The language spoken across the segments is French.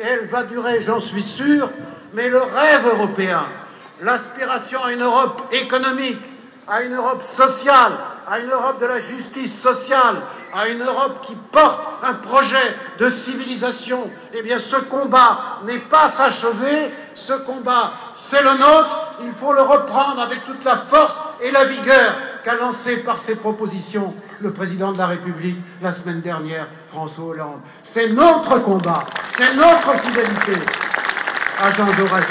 elle va durer, j'en suis sûr, mais le rêve européen, l'aspiration à une Europe économique, à une Europe sociale, à une Europe de la justice sociale, à une Europe qui porte un projet de civilisation, eh bien ce combat n'est pas achevé, ce combat c'est le nôtre, il faut le reprendre avec toute la force et la vigueur qu'a lancé par ses propositions le président de la République la semaine dernière, François Hollande. C'est notre combat, c'est notre fidélité à Jean Jaurès.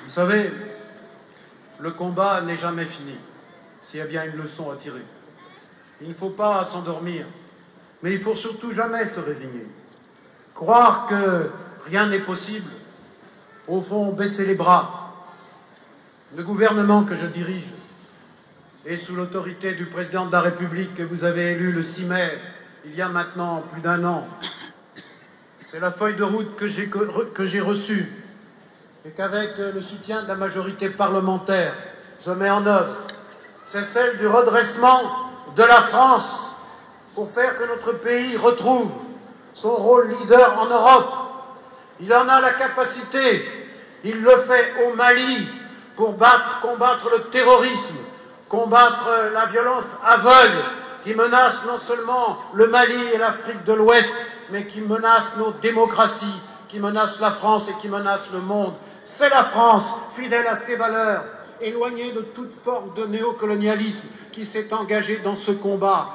Vous savez, le combat n'est jamais fini, s'il y a bien une leçon à tirer. Il ne faut pas s'endormir, mais il ne faut surtout jamais se résigner. Croire que rien n'est possible, au fond, baisser les bras. Le gouvernement que je dirige est sous l'autorité du président de la République que vous avez élu le 6 mai, il y a maintenant plus d'1 an. C'est la feuille de route que j'ai reçue et qu'avec le soutien de la majorité parlementaire, je mets en œuvre. C'est celle du redressement de la France pour faire que notre pays retrouve son rôle leader en Europe. Il en a la capacité, il le fait au Mali pour combattre le terrorisme, combattre la violence aveugle qui menace non seulement le Mali et l'Afrique de l'Ouest, mais qui menace nos démocraties, qui menace la France et qui menace le monde. C'est la France, fidèle à ses valeurs, éloignée de toute forme de néocolonialisme, qui s'est engagée dans ce combat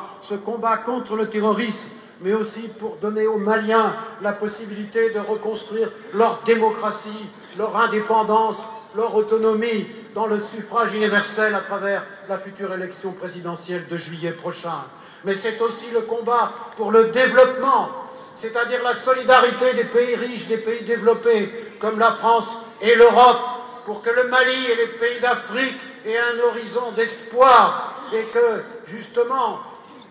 contre le terrorisme, mais aussi pour donner aux Maliens la possibilité de reconstruire leur démocratie, leur indépendance, leur autonomie dans le suffrage universel à travers la future élection présidentielle de juillet prochain. Mais c'est aussi le combat pour le développement, c'est-à-dire la solidarité des pays riches, des pays développés, comme la France et l'Europe, pour que le Mali et les pays d'Afrique aient un horizon d'espoir et que, justement,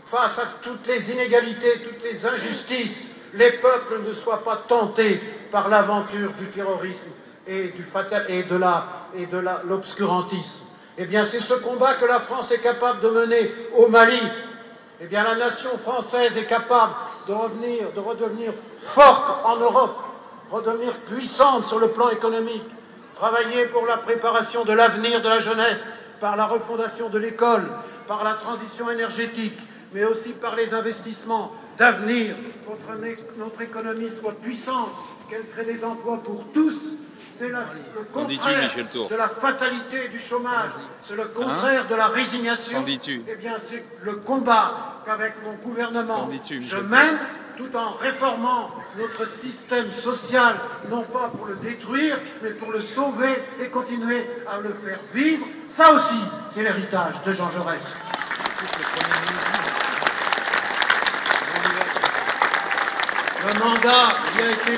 face à toutes les inégalités, toutes les injustices, les peuples ne soient pas tentés par l'aventure du terrorisme et de l'obscurantisme. Eh bien, c'est ce combat que la France est capable de mener au Mali. Eh bien, la nation française est capable de redevenir forte en Europe, redevenir puissante sur le plan économique, travailler pour la préparation de l'avenir de la jeunesse, par la refondation de l'école, par la transition énergétique, mais aussi par les investissements d'avenir pour que notre économie soit puissante, qu'elle crée des emplois pour tous. C'est le contraire de la fatalité du chômage, c'est le contraire de la résignation. Eh bien, c'est le combat qu'avec mon gouvernement je mène, tout en réformant notre système social, non pas pour le détruire, mais pour le sauver et continuer à le faire vivre. Ça aussi, c'est l'héritage de Jean Jaurès. Le mandat qui a été